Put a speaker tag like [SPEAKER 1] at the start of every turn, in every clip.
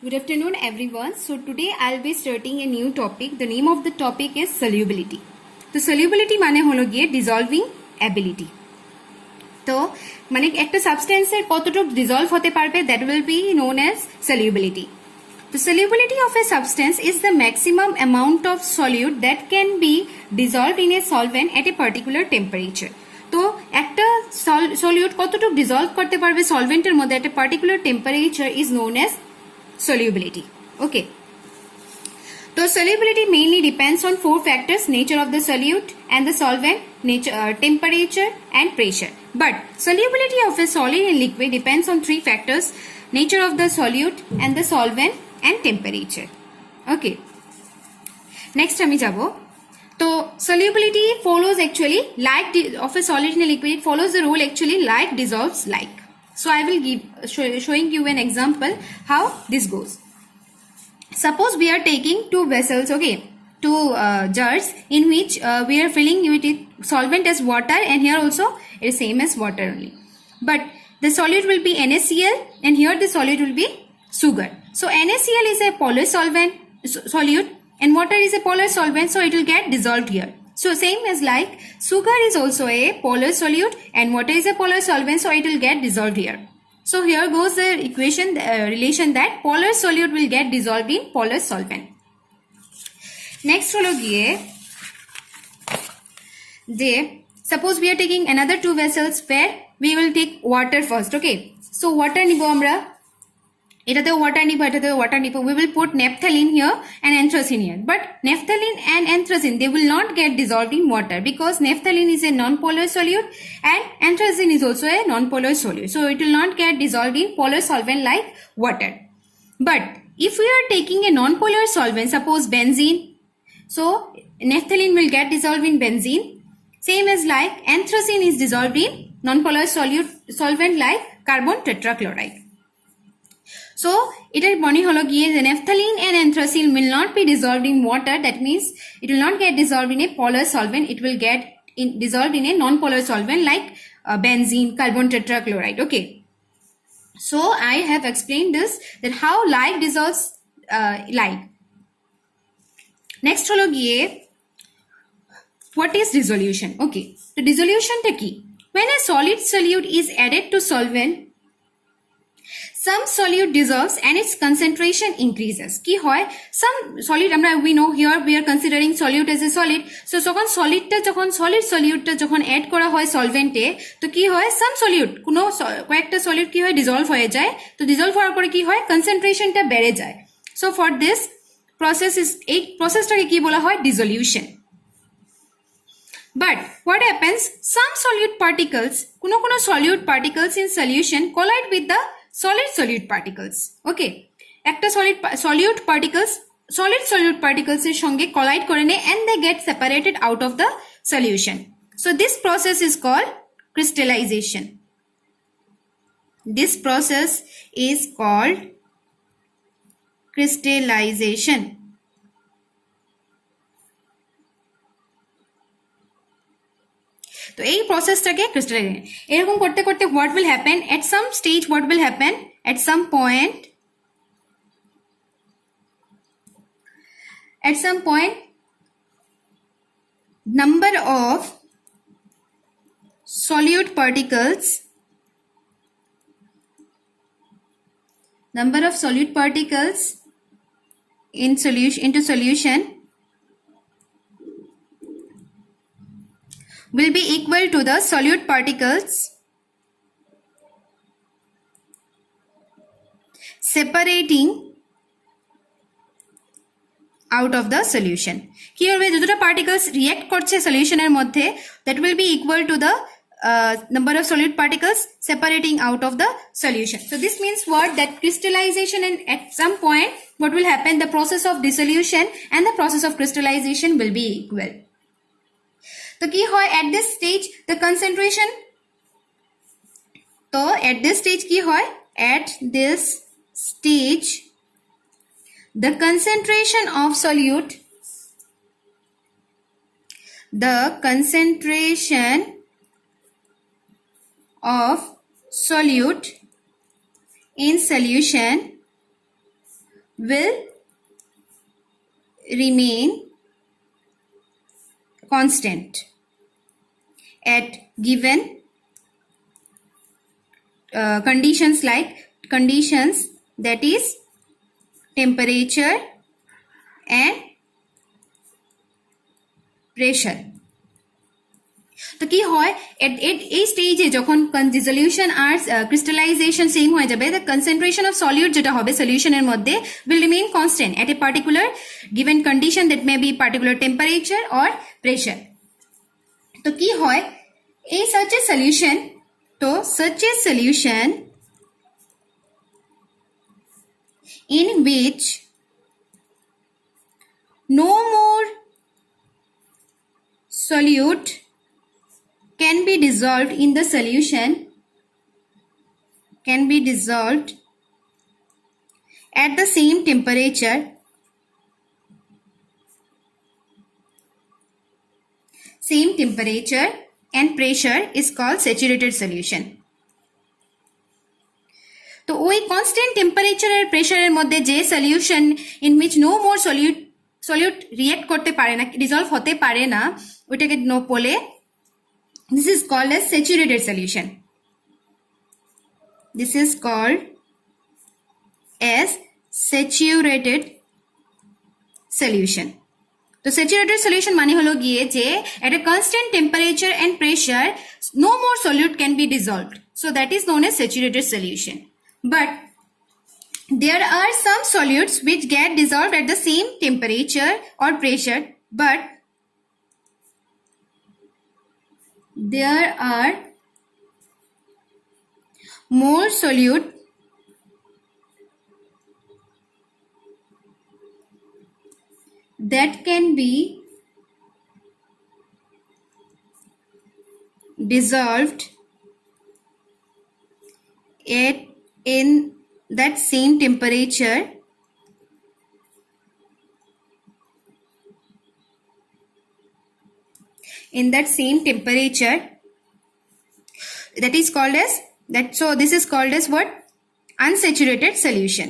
[SPEAKER 1] Good afternoon everyone. So today I'll be starting a new topic. The name of the topic is solubility. तो solubility মানে হলো গিয়ে dissolving ability. তো মানে একটা সাবস্টেন্সের কতটুকু ডিসলভ হতে পারবে that will be known as solubility. The solubility of a substance is the maximum amount of solute that can be dissolved in a solvent at a particular temperature. তো একটা solute কতটুকু dissolve করতে পারবে সলভেন্টের মধ্যে at a particular temperature is known as solubility. Okay. So solubility mainly depends on four factors: nature of the solute and the solvent, temperature and pressure. But solubility of a solid and liquid depends on three factors: nature of the solute and the solvent and temperature. Okay. Next আমি যাব তো solubility follows actually like of a solid and a liquid. It follows the rule actually like dissolves like. So I will give showing you an example how this goes. Suppose we are taking two vessels, okay, two jars in which we are filling with solvent as water, and here also it is same as water only. But the solute will be NaCl and here the solute will be sugar. So NaCl is a polar solvent solute and water is a polar solvent, so it will get dissolved here. So same as like sugar is also a polar solute and water is a polar solvent, so it will get dissolved here. So here goes the equation relation that polar solute will get dissolved in polar solvent. Next holo giye je suppose we are taking another two vessels where we will take water first, okay. So water nibo amra এটাতে water নিব এটাতে water নিব we will put naphthalene here and anthracene here, but naphthalene and anthracene they will not get dissolved in water because naphthalene is a non-polar solute and anthracene is also a non-polar solute, so it will not get dissolved in polar solvent like water. But if we are taking a non-polar solvent, suppose benzene, so naphthalene will get dissolved in benzene, same as like anthracene is dissolved in non-polar solvent like carbon tetrachloride. So it is mone holo giye naphthalene and anthracene will not be dissolved in water, that means it will not get dissolved in a polar solvent, it will get dissolved in a non-polar solvent like benzene, carbon tetrachloride, okay. So I have explained this that how like dissolves like. Next holo giye what is dissolution, okay. So dissolution ta ki when a solid solute is added to solvent, some solute dissolves and its concentration increases. Ki hoy some solid amra we know here we are considering solute as a solid, so যখন সলিডটা যখন solid সলিউটটা যখন add করা হয় সলভেন্টে তো কি হয় সাম solute কোনো কয়েকটা সলিউট কি হয় ডিসলভ হয়ে যায়, তো ডিসলভ হওয়ার পরে কি হয় কনসেন্ট্রেশনটা বেড়ে যায়, so for this process is এই প্রসেসটাকে কি বলা হয় dissolution. But what happens, some solute particles কোনো solute particles in solution collide with the solid solute particles, okay. একটা solute particles এর সঙ্গে collide করে নেয় and they get separated out of the solution. So this process is called crystallization. This process is called crystallization. তো এই প্রসেসটাকে crystallisation এরকম করতে করতে what will happen at some stage, what will happen at some point number of solute particles in solution will be equal to the solute particles separating out of the solution. কি হবে যতটা particles react করছে সলিউশনের মধ্যে that will be equal to the number of solute particles separating out of the solution. So this means what, that crystallization and at some point what will happen, the process of dissolution and the process of crystallization will be equal. তো কি হয় at this stage the concentration, তো at this stage কি হয়, at this stage the concentration of solute, the concentration of solute in solution will remain constant at given conditions, like conditions that is temperature and pressure. তো কি হয় এই স্টেজে যখন dissolution আর crystallisation same হয়ে যাবে, দ্য কনসেন্ট্রেশন অফ সলিউট যেটা হবে সলিউশনের মধ্যে will remain constant at a particular given condition, that may be particular temperature or pressure. তো কি হয় এই such a solution in which no more solute can be dissolved in the solution, can be dissolved at the same temperature and pressure is called saturated solution. তো ওই constant temperature আর প্রেসারের মধ্যে যে solution in which no more solute react করতে পারে না, dissolve হতে পারে না, ওইটাকে বলে this is called as saturated solution. This is called as saturated solution. তো স্যাচুরেটেড সলিউশন মানে হলো গিয়ে যে at a constant temperature and pressure no more solute can be dissolved, so that is known as saturated solution. But there are some solutes which get dissolved at the same temperature or pressure, but there are more solute that can be dissolved in that same temperature that is called as that. So this is called as what? Unsaturated solution.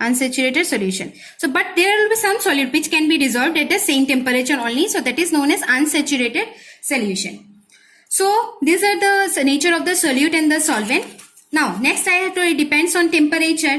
[SPEAKER 1] Unsaturated solution. So but there will be some solute which can be dissolved at the same temperature only, so that is known as unsaturated solution. So these are the nature of the solute and the solvent. Now next I have to, it depends on temperature.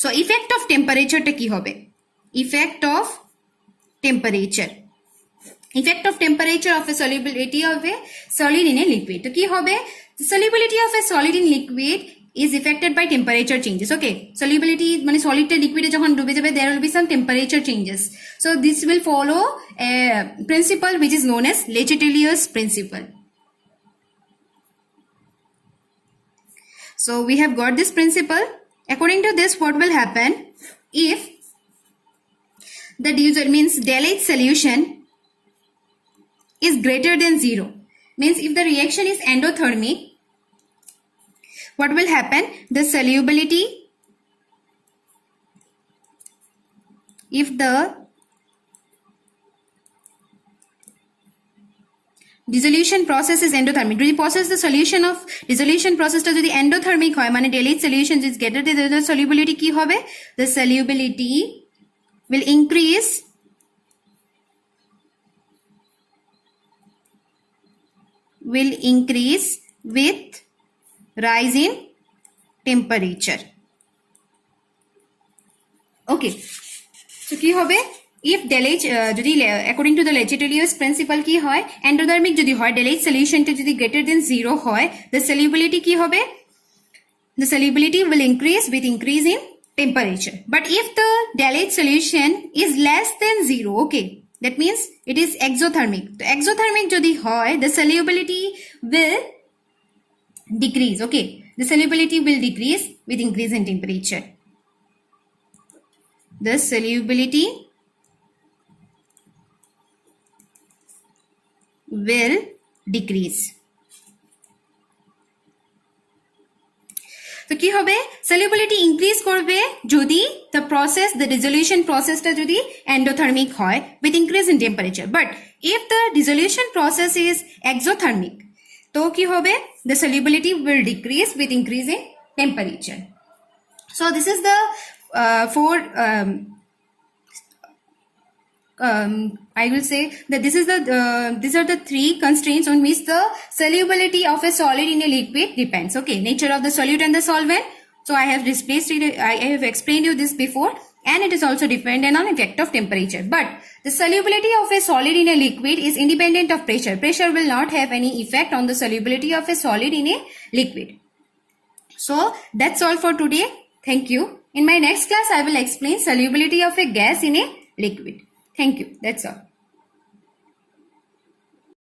[SPEAKER 1] So effect of temperature ta ki hobe? Effect of temperature of a solubility of a solid in a liquid. To ki hobe? The solubility of a solid in liquid is affected by temperature changes. Okay, solubility মানে solid liquid এ যখন ডুবে যাবে, there will be some temperature changes. So this will follow a principle which is known as Le Chatelier's principle. So we have got this principle. According to this, what will happen if the means del H solution is greater than 0, means if the reaction is endothermic, what will happen? The solubility, if the dissolution process is endothermic, যদি process the solution of dissolution process টা যদি endothermic হয়, মানে del H solution is greater than the solubility কি হবে? The solubility will increase with rise in temperature. Okay, so কি হবে? If del H যদি according to the Le Chatelier's principle কি হয়, endothermic যদি হয়, del H solution টা যদি greater than 0 হয়, the solubility কি হবে? The solubility will increase with increase in temperature. But if the del H solution is less than 0, okay, that means it is exothermic. So exothermic যদি হয়, the solubility will decrease. Okay, the solubility will decrease with increase in temperature. The solubility will decrease. তো কি হবে? solubility increase করবে যদি the dissolution process টা যদি endothermic হয় with increase in temperature. But if the dissolution process is exothermic, তো কি হবে? The solubility will decrease with increase in temperature. So this is the four I will say that this is the these are the three constraints on which the solubility of a solid in a liquid depends. Okay, nature of the solute and the solvent. So I have displaced it. I have explained you this before, and it is also dependent on effect of temperature. But the solubility of a solid in a liquid is independent of pressure. Pressure will not have any effect on the solubility of a solid in a liquid. So that's all for today. Thank you. In my next class, I will explain solubility of a gas in a liquid. Thank you. That's all.